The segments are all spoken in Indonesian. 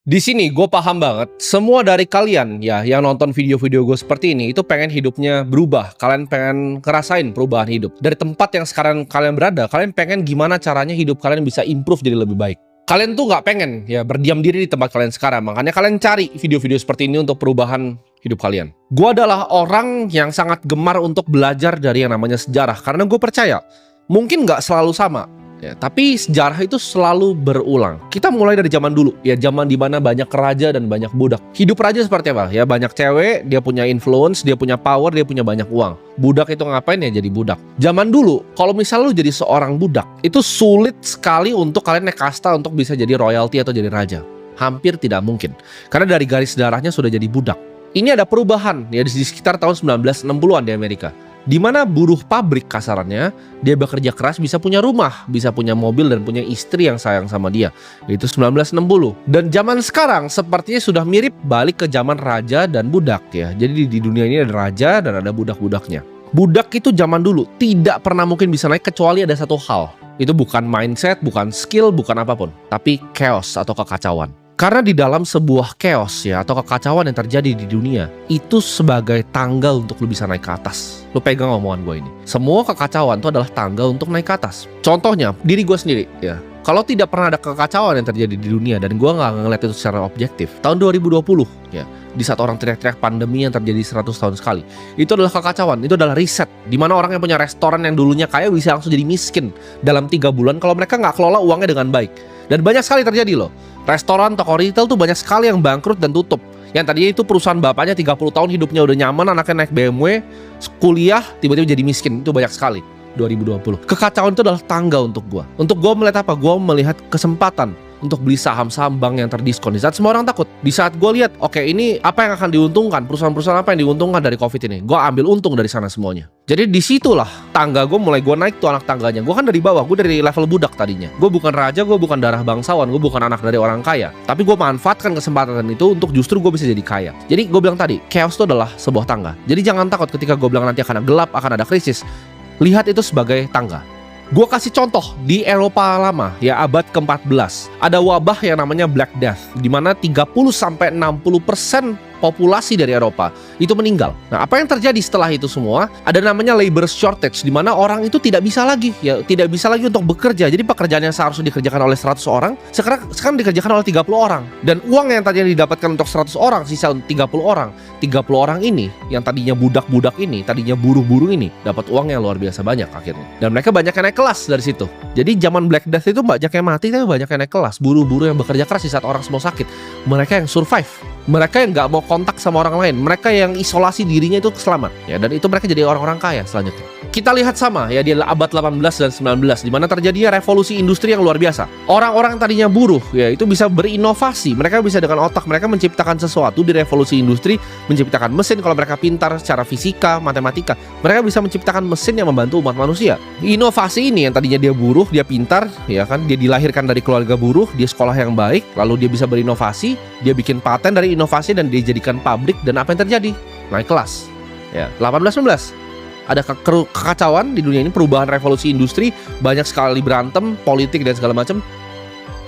Di sini gue paham banget, semua dari kalian ya yang nonton video-video gue seperti ini itu pengen hidupnya berubah. Kalian pengen ngerasain perubahan hidup. Dari tempat yang sekarang kalian berada, kalian pengen gimana caranya hidup kalian bisa improve jadi lebih baik. Kalian tuh nggak pengen ya berdiam diri di tempat kalian sekarang. Makanya kalian cari video-video seperti ini untuk perubahan hidup kalian. Gue adalah orang yang sangat gemar untuk belajar dari yang namanya sejarah. Karena gue percaya, mungkin nggak selalu sama. Ya, tapi sejarah itu selalu berulang. Kita mulai dari zaman dulu, ya zaman dimana banyak raja dan banyak budak. Hidup raja seperti apa? Ya banyak cewek, dia punya influence, dia punya power, dia punya banyak uang. Budak itu ngapain ya jadi budak? Zaman dulu, kalau misalnya lu jadi seorang budak, itu sulit sekali untuk kalian naik kasta untuk bisa jadi royalty atau jadi raja. Hampir tidak mungkin. Karena dari garis darahnya sudah jadi budak. Ini ada perubahan ya di sekitar tahun 1960-an di Amerika. Di mana buruh pabrik kasarannya, dia bekerja keras bisa punya rumah, bisa punya mobil dan punya istri yang sayang sama dia. Itu 1960. Dan zaman sekarang sepertinya sudah mirip balik ke zaman raja dan budak ya. Jadi di dunia ini ada raja dan ada budak-budaknya. Budak itu zaman dulu tidak pernah mungkin bisa naik kecuali ada satu hal. Itu bukan mindset, bukan skill, bukan apapun, tapi chaos atau kekacauan. Karena di dalam sebuah chaos ya atau kekacauan yang terjadi di dunia, itu sebagai tangga untuk lu bisa naik ke atas. Lu pegang omongan gue ini. Semua kekacauan itu adalah tangga untuk naik ke atas. Contohnya, diri gue sendiri ya. Kalau tidak pernah ada kekacauan yang terjadi di dunia dan gue nggak ngeliat itu secara objektif, tahun 2020 ya, di saat orang teriak-teriak pandemi yang terjadi 100 tahun sekali, itu adalah kekacauan, itu adalah riset. Dimana orang yang punya restoran yang dulunya kaya bisa langsung jadi miskin dalam 3 bulan kalau mereka nggak kelola uangnya dengan baik. Dan banyak sekali terjadi loh. Restoran, toko retail tuh banyak sekali yang bangkrut dan tutup. Yang tadinya itu perusahaan bapaknya 30 tahun hidupnya udah nyaman, anaknya naik BMW, kuliah, tiba-tiba jadi miskin. Itu banyak sekali 2020. Kekacauan itu adalah tangga untuk gua. Untuk gua melihat apa? Gua melihat kesempatan untuk beli saham-saham bank yang terdiskon. Di saat semua orang takut. Di saat gue lihat, oke, ini apa yang akan diuntungkan? Perusahaan-perusahaan apa yang diuntungkan dari COVID ini? Gue ambil untung dari sana semuanya. Jadi disitulah tangga gue mulai gue naik tuh anak tangganya. Gue kan dari bawah, gue dari level budak tadinya. Gue bukan raja, gue bukan darah bangsawan, gue bukan anak dari orang kaya. Tapi gue manfaatkan kesempatan itu untuk justru gue bisa jadi kaya. Jadi gue bilang tadi, chaos itu adalah sebuah tangga. Jadi jangan takut ketika gue bilang nanti akan ada gelap, akan ada krisis. Lihat itu sebagai tangga. Gue kasih contoh di Eropa lama ya abad ke-14 ada wabah yang namanya Black Death di mana 30-60% populasi dari Eropa itu meninggal. Nah, apa yang terjadi setelah itu semua? Ada namanya labor shortage di mana orang itu tidak bisa lagi untuk bekerja. Jadi pekerjaan yang seharusnya dikerjakan oleh 100 orang sekarang dikerjakan oleh 30 orang. Dan uang yang tadinya didapatkan untuk 100 orang sisa 30 orang. 30 orang ini yang tadinya budak-budak ini, tadinya buruh-buruh ini dapat uang yang luar biasa banyak akhirnya. Dan mereka banyak yang naik kelas dari situ. Jadi zaman Black Death itu banyak yang mati tapi banyak yang naik kelas. Buruh-buruh yang bekerja keras di saat orang semua sakit. Mereka yang survive. Mereka yang nggak mau kontak sama orang lain, mereka yang isolasi dirinya itu selamat ya, dan itu mereka jadi orang-orang kaya selanjutnya. Kita lihat sama ya di abad 18 dan 19 di mana terjadinya revolusi industri yang luar biasa. Orang-orang yang tadinya buruh ya itu bisa berinovasi, mereka bisa dengan otak mereka menciptakan sesuatu di revolusi industri, menciptakan mesin kalau mereka pintar secara fisika, matematika. Mereka bisa menciptakan mesin yang membantu umat manusia. Inovasi ini yang tadinya dia buruh, dia pintar ya kan, dia dilahirkan dari keluarga buruh, dia sekolah yang baik, lalu dia bisa berinovasi, dia bikin paten dari inovasi dan dijadikan pabrik, dan apa yang terjadi? Naik kelas. Ya, 18-19. Ada kekacauan di dunia ini, perubahan revolusi industri, banyak sekali berantem, politik dan segala macam.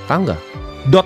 Tangga.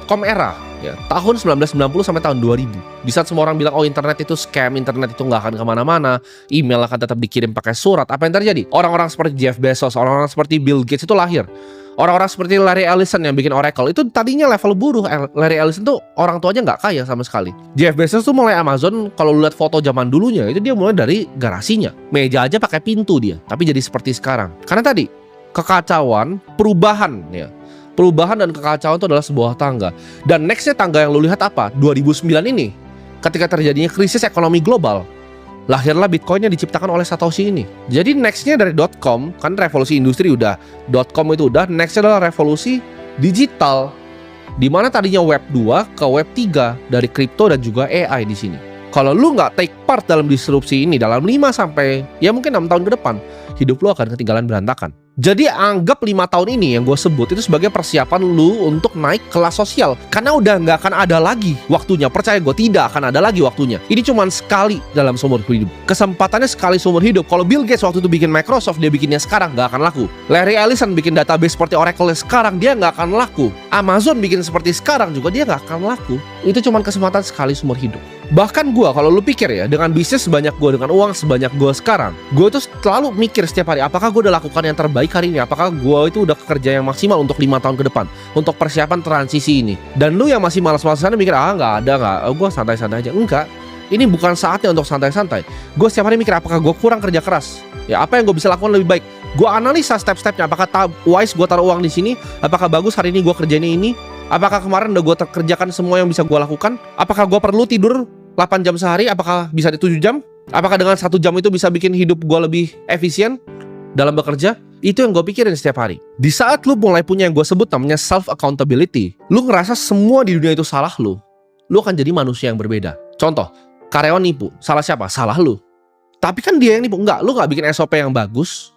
.com era, ya, tahun 1990 sampai tahun 2000. Di saat semua orang bilang, oh internet itu scam, internet itu nggak akan kemana-mana, email akan tetap dikirim pakai surat. Apa yang terjadi? Orang-orang seperti Jeff Bezos, orang-orang seperti Bill Gates itu lahir. Orang-orang seperti Larry Ellison yang bikin Oracle itu tadinya level buruh. Larry Ellison tuh orang tuanya nggak kaya sama sekali. Jeff Bezos tuh mulai Amazon, kalau lu lihat foto zaman dulunya itu dia mulai dari garasinya. Meja aja pakai pintu dia, tapi jadi seperti sekarang. Karena tadi kekacauan, perubahan ya. Perubahan dan kekacauan itu adalah sebuah tangga. Dan nextnya tangga yang lu lihat apa? 2009 ini, ketika terjadinya krisis ekonomi global, lahirlah Bitcoin yang diciptakan oleh Satoshi ini. Jadi nextnya dari .com, kan revolusi industri udah, .com itu udah, nextnya adalah revolusi digital, di mana tadinya Web 2 ke Web 3 dari kripto dan juga AI di sini. Kalau lu nggak take part dalam disrupsi ini dalam 5 sampai ya mungkin 6 tahun ke depan, hidup lu akan ketinggalan berantakan. Jadi anggap 5 tahun ini yang gue sebut itu sebagai persiapan lu untuk naik kelas sosial. Karena udah nggak akan ada lagi waktunya. Percaya gue, tidak akan ada lagi waktunya. Ini cuma sekali dalam seumur hidup. Kesempatannya sekali seumur hidup. Kalau Bill Gates waktu itu bikin Microsoft, dia bikinnya sekarang nggak akan laku. Larry Ellison bikin database seperti Oracle sekarang, dia nggak akan laku. Amazon bikin seperti sekarang juga dia nggak akan laku. Itu cuma kesempatan sekali seumur hidup. Bahkan gue, kalau lu pikir ya, dengan bisnis sebanyak gue, dengan uang sebanyak gue sekarang, gue tuh selalu mikir setiap hari, apakah gue udah lakukan yang terbaik hari ini? Apakah gue itu udah kerja yang maksimal untuk 5 tahun ke depan, untuk persiapan transisi ini? Dan lu yang masih malas-malasan mikir, nggak ada, gue santai-santai aja. Enggak, ini bukan saatnya untuk santai-santai. Gue setiap hari mikir, apakah gue kurang kerja keras? Ya, apa yang gue bisa lakukan lebih baik? Gue analisa step-stepnya, apakah wise gue taruh uang di sini? Apakah bagus hari ini gue kerjainnya ini? Apakah kemarin udah gue kerjakan semua yang bisa gue lakukan? Apakah gue perlu tidur 8 jam sehari? Apakah bisa di 7 jam? Apakah dengan 1 jam itu bisa bikin hidup gue lebih efisien dalam bekerja? Itu yang gue pikirin setiap hari. Di saat lu mulai punya yang gue sebut namanya self-accountability, lu ngerasa semua di dunia itu salah lu akan jadi manusia yang berbeda. Contoh, karyawan nipu, salah siapa? Salah lu. Tapi kan dia yang nipu. Enggak, lu gak bikin SOP yang bagus,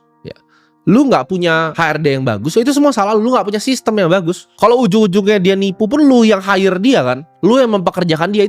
lu nggak punya HRD yang bagus, itu semua salah lu nggak punya sistem yang bagus. Kalau ujung-ujungnya dia nipu pun lu yang hire dia kan, lu yang mempekerjakan dia, itu